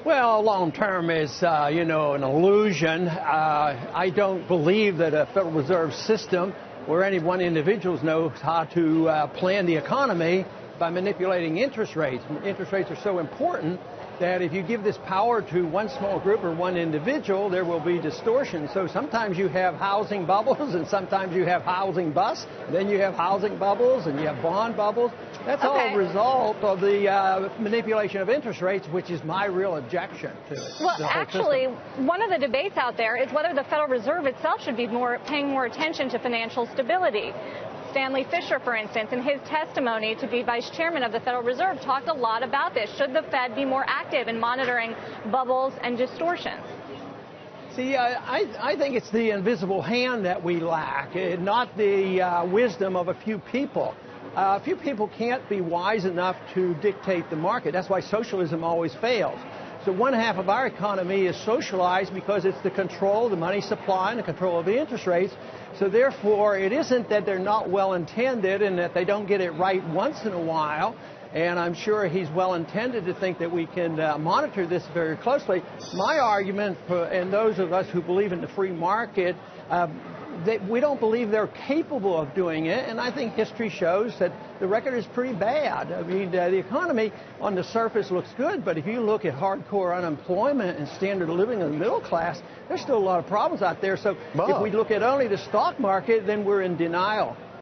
Well, long term is, an illusion. I don't believe that a Federal Reserve system where any one individual knows how to plan the economy by manipulating interest rates. Interest rates are so important that if you give this power to one small group or one individual, there will be distortion. So sometimes you have housing bubbles and sometimes you have housing busts. Then you have housing bubbles and you have bond bubbles. That's all a result of the manipulation of interest rates, which is my real objection to it. Well, actually, one of the debates out there is whether the Federal Reserve itself should be paying more attention to financial stability. Stanley Fischer, for instance, in his testimony to be vice chairman of the Federal Reserve, talked a lot about this. Should the Fed be more active in monitoring bubbles and distortions? See, I think it's the invisible hand that we lack, not the wisdom of a few people. A few people can't be wise enough to dictate the market. That's why socialism always fails. So one half of our economy is socialized because it's the control, the money supply, and the control of the interest rates. So therefore, it isn't that they're not well intended and that they don't get it right once in a while. And I'm sure he's well intended to think that we can monitor this very closely. My argument, and those of us who believe in the free market, that we don't believe they're capable of doing it, and I think history shows that the record is pretty bad. I mean, the economy on the surface looks good, but if you look at hardcore unemployment and standard of living of the middle class, there's still a lot of problems out there. So if we look at only the stock market, then we're in denial.